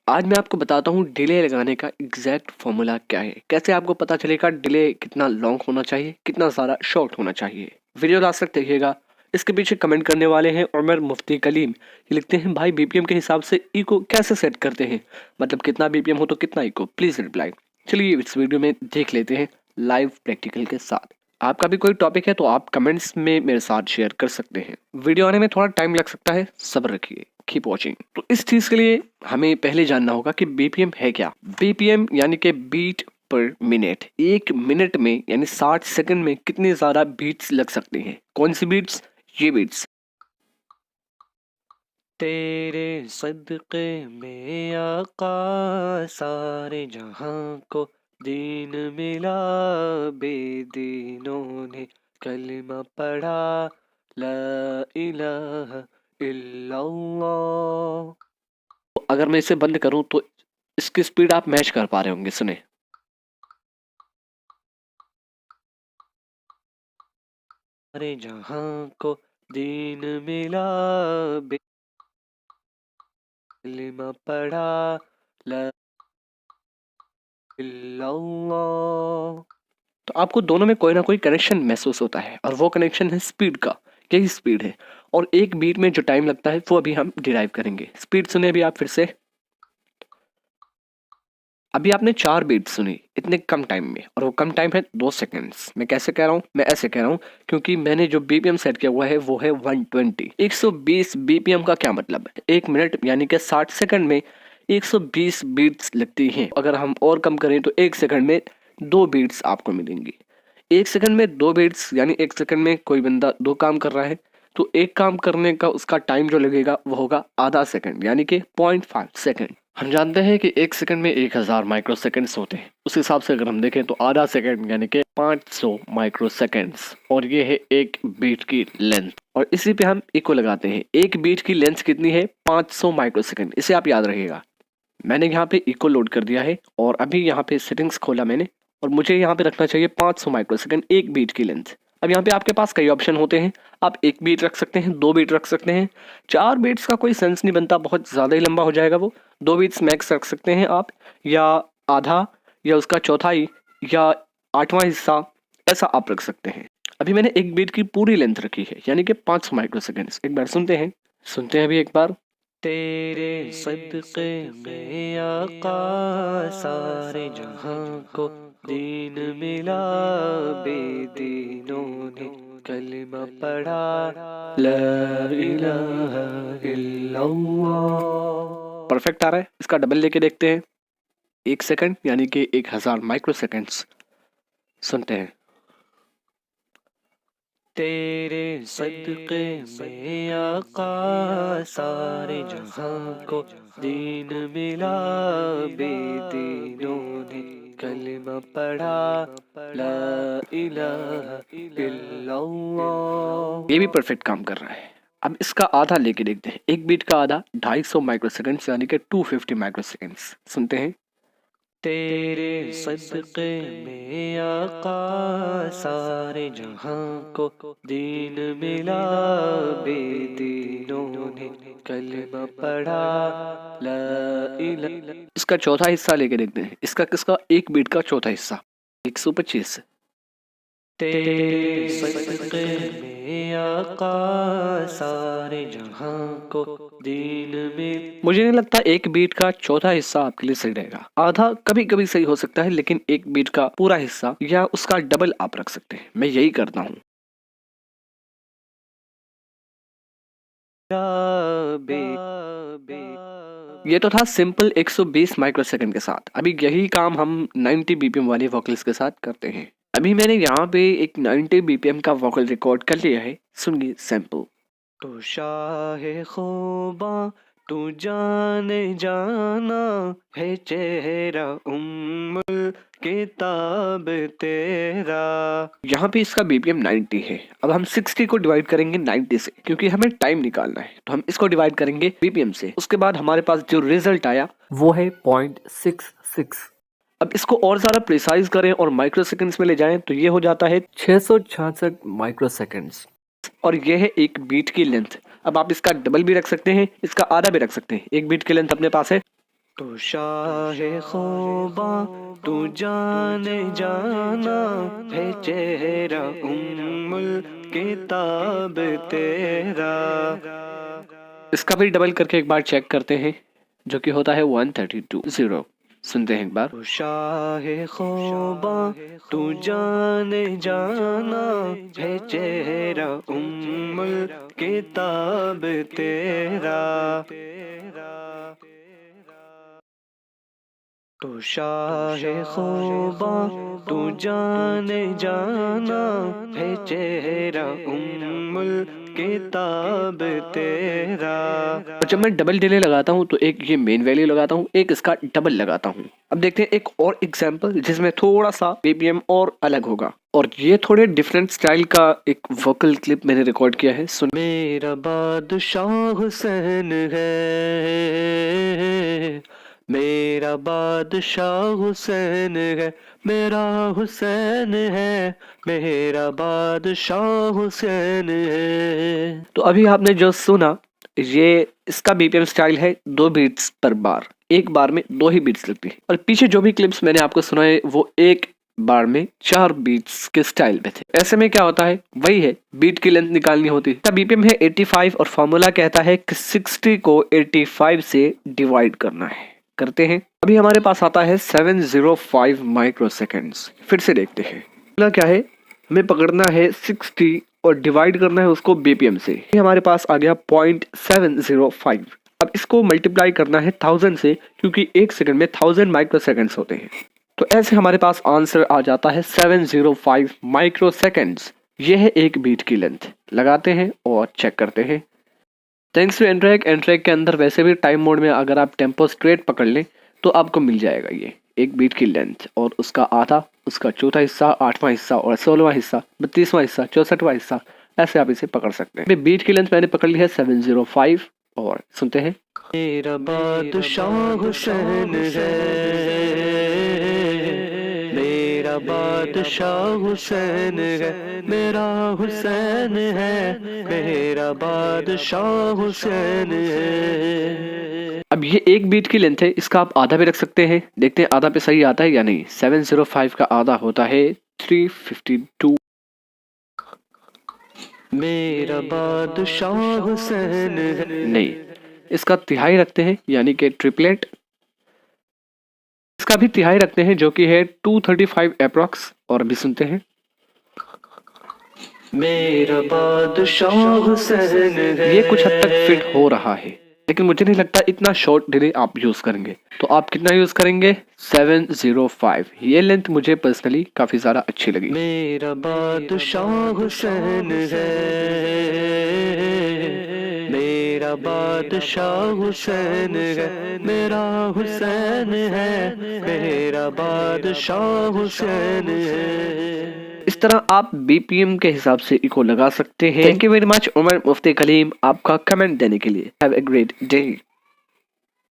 आज मैं आपको बताता हूँ डिले लगाने का एग्जैक्ट फॉर्मूला क्या है, कैसे आपको पता चलेगा डिले कितना लॉन्ग होना चाहिए, कितना ज़्यादा शॉर्ट होना चाहिए। वीडियो लास्ट तक देखिएगा। इसके पीछे कमेंट करने वाले हैं उमर मुफ्ती कलीम। ये लिखते हैं भाई बीपीएम के हिसाब से इको कैसे सेट करते हैं, मतलब कितना बीपीएम हो तो कितना इको, प्लीज़ रिप्लाई। चलिए इस वीडियो में देख लेते हैं लाइव प्रैक्टिकल के साथ। आपका भी कोई टॉपिक है तो आप कमेंट्स में मेरे साथ शेयर कर सकते हैं। वीडियो आने में थोड़ा टाइम लग सकता है, सब्र रखिए, कीप वॉचिंग। तो इस चीज के लिए हमें पहले जानना होगा कि बीपीएम है क्या। बीपीएम यानी कि बीट पर मिनट। एक मिनट में यानी 60 सेकंड में कितने ज्यादा बीट्स लग सकते हैं। कौन सी बीट्स? ये बीट्स। तेरे सदक़े में आका सारे जहां को दीन मिला, बेदीनों ने कलमा पढ़ा, ला इलाहा इल्लल्लाह। अगर मैं इसे बंद करूं तो इसकी स्पीड आप मैच कर पा रहे होंगे, सुने। सारे जहां को दीन मिला, कलमा पढ़ा, ला इल्लल्लाह। तो आपको दोनों में कोई ना कोई कनेक्शन महसूस होता है और वो कनेक्शन है स्पीड का। यही स्पीड है और एक बीट में जो टाइम लगता है वो अभी हम डिराइव करेंगे। स्पीड सुने अभी आप फिर से। अभी आपने 4 बीट सुनी इतने कम टाइम में, और वो कम टाइम है 2 सेकंड्स। मैं कैसे कह रहा हूँ? मैं ऐसे कह रहा हूँ क्योंकि मैंने जो बीपीएम सेट किया हुआ है वो है 120। 120 बीपीएम का क्या मतलब है? एक मिनट यानी कि 60 सेकंड में 120 बीट्स लगती हैं। अगर हम और कम करें तो एक सेकंड में 2 बीट्स आपको मिलेंगी। एक सेकंड में 2 बीट्स यानी एक सेकंड में कोई बंदा 2 काम कर रहा है तो एक काम करने का उसका टाइम जो लगेगा वो होगा आधा सेकंड, यानी कि 0.5 सेकंड। हम जानते हैं कि एक सेकंड में 1000 माइक्रो सेकंड्स होते हैं। उस हिसाब से अगर हम देखें तो आधा सेकंड यानी कि 500 माइक्रो सेकंड्स, और ये है एक बीट की लेंथ। और इसी पे हम इको लगाते हैं। एक बीट की लेंथ कितनी है? 500 माइक्रो सेकंड। इसे आप याद रखिएगा। मैंने यहाँ पे इको लोड कर दिया है और अभी यहाँ पे सेटिंग्स खोला मैंने, और मुझे यहाँ पे रखना चाहिए 500 माइक्रो सेकंड एक बीट की लेंथ। अब यहाँ पे आपके पास कई ऑप्शन होते हैं। आप एक बीट रख सकते हैं, 2 बीट रख सकते हैं। 4 बीट्स का कोई सेंस नहीं बनता, बहुत ज़्यादा ही लंबा हो जाएगा वो। 2 बीट्स मैक्स रख सकते हैं आप, या आधा, या उसका चौथाई, या 8वां हिस्सा, ऐसा आप रख सकते हैं। अभी मैंने एक बीट की पूरी लेंथ रखी है यानी कि 500 माइक्रो सेकेंड्स। एक बार सुनते हैं अभी एक बार। तेरे सदक़े में आका सारे जहां को दीन मिला, बेदीनों ने कलमा पढ़ा, ला इलाहा इल्लल्लाह। परफेक्ट आ रहा है। इसका डबल लेके देखते हैं। एक सेकंड यानी कि 1000 माइक्रो सेकेंड्स। सुनते हैं। तेरे सदक़े में आका सारे जहां को दीन मिला, बेदीनों ने कलमा पढ़ा, ला इलाहा इल्लल्लाह। ये भी परफेक्ट काम कर रहा है। अब इसका आधा लेके देखते हैं। एक बीट का आधा 250 माइक्रो सेकेंड्स यानी कि 250 माइक्रो सेकेंड्स। सुनते हैं। तेरे सदक़े में आका सारे जहां को दीन मिला, बेदीनों ने कलमा पढ़ा, ला इलाहा। इसका चौथा हिस्सा लेके देखते हैं। इसका किसका? एक बीट का चौथा हिस्सा 125। तेरे सदक़े में आका सारे जहां को दीन में। मुझे नहीं लगता एक बीट का चौथा हिस्सा आपके लिए सही रहेगा। आधा कभी कभी सही हो सकता है, लेकिन एक बीट का पूरा हिस्सा या उसका डबल आप रख सकते हैं। मैं यही करता हूँ। ये तो था सिंपल 120 माइक्रोसेकंड के साथ। अभी यही काम हम 90 बीपीएम वाले वोकल्स के साथ करते हैं। अभी मैंने यहाँ पे एक 90 बीपीएम का वोकल रिकॉर्ड कर लिया है। सुनिए सैंपल। तो शाहे खूबा तू जाने जाना है, चेहरा उम्मुल किताब तेरा। यहाँ पे इसका बीपीएम 90 है। अब हम 60 को डिवाइड करेंगे 90 से, क्योंकि हमें टाइम निकालना है। तो हम इसको डिवाइड करेंगे बीपीएम से। उसके बाद हमारे पास जो रिजल्ट आया वो है 0.66। अब इसको और ज्यादा प्रिसाइज करें और माइक्रो सेकेंड्स में ले जाएं तो ये हो जाता है 666 माइक्रो सेकेंड्स। और ये है एक बीट की लेंथ। अब आप इसका डबल भी रख सकते हैं, इसका आधा भी रख सकते हैं। एक बीट की लेंथ अपने पास है तू शाहे ख़ुबा तू जाने जाना है चेहरा उम्मुल किताब तेरा। इसका भी डबल करके एक बार चेक करते हैं, जो कि होता है 132 सुनते हैं एक बार। तू शाहे ख़ुबा तू जाने जाना है चेहरा उम्मुल किताब तेरा। तू शाहे ख़ुबा तू जाने जाना है चेहरा उम्मुल किताब तेरा। और जब मैं डबल डिले लगाता हूँ तो एक ये मेन वैल्यू लगाता हूँ, एक इसका डबल लगाता हूँ। अब देखते हैं एक और एग्जांपल जिसमें थोड़ा सा बीपीएम और अलग होगा, और ये थोड़े डिफरेंट स्टाइल का एक वोकल क्लिप मैंने रिकॉर्ड किया है। सुन। मेरा बादशाह हुसैन है, मेरा बादशाह हुसैन है, मेरा हुसैन है, मेरा बादशाह हुसैन है। तो अभी आपने जो सुना ये इसका बीपीएम स्टाइल है 2 बीट्स पर बार, एक बार में 2 ही बीट्स लगती है। और पीछे जो भी क्लिप्स मैंने आपको सुनाए वो एक बार में 4 बीट्स के स्टाइल में थे। ऐसे में क्या होता है, वही है, बीट की लेंथ निकालनी होती है। बीपीएम है 85 और फॉर्मूला कहता है कि 60 को 85 से डिवाइड करना है। करते हैं। अभी हमारे पास आता है 705 माइक्रोसेकंड्स। फिर से देखते हैं फॉर्मूला क्या है, हमें पकड़ना है 60 और डिवाइड करना है उसको बीपीएम से। हमारे पास आ गया 0.705। अब इसको मल्टीप्लाई करना है 1000 से, क्योंकि एक सेकंड में 1000 माइक्रोसेकंड्स होते हैं। तो ऐसे हमारे पास आंसर आ जाता है 705 माइक्रोसेकंड्स। यह है एक बीट की लेंथ। लगाते हैं और चेक करते हैं। थैंक्स टू एंड्रैक के अंदर वैसे भी टाइम मोड में अगर आप टेम्पो स्ट्रेट पकड़ लें तो आपको मिल जाएगा ये एक बीट की लेंथ, और उसका आधा, उसका चौथा हिस्सा, 8वां हिस्सा और 16वां हिस्सा, 32वां हिस्सा, 64वां हिस्सा, ऐसे आप इसे पकड़ सकते हैं। बीट की लेंथ मैंने पकड़ ली है 705 और सुनते हैं। मेरा बादशाह हुसैन है, मेरा बादशाह हुसैन है, मेरा हुसैन है, मेरा बादशाह हुसैन है। अब ये एक बीट की लेंथ है, इसका आप आधा भी रख सकते हैं। देखते हैं आधा पे सही आता है या नहीं। 705 का आधा होता है 352। मेरा बादशाह हुसैन है, नहीं, इसका तिहाई रखते हैं, यानी कि ट्रिपलेट। इसका भी तिहाई रखते हैं, जो कि है 235 अप्रॉक्स। और अभी सुनते हैं। मेरा बादशाह हुसैन है। ये कुछ हद तक फिट हो रहा है, लेकिन मुझे नहीं लगता इतना शॉर्ट डिले आप यूज करेंगे। तो आप कितना यूज करेंगे? 705। ये लेंथ मुझे पर्सनली काफी ज्यादा अच्छी लगी। मेरा बादशाह हुसैन है, मेरा बादशाह हुसैन है, मेरा हुसैन है, मेरा बादशाह हुसैन है। इस तरह आप बीपीएम के हिसाब से इको लगा सकते हैं। Thank you very much Umar Mufti Kaleem, आपका कमेंट देने के लिए। Have a great day.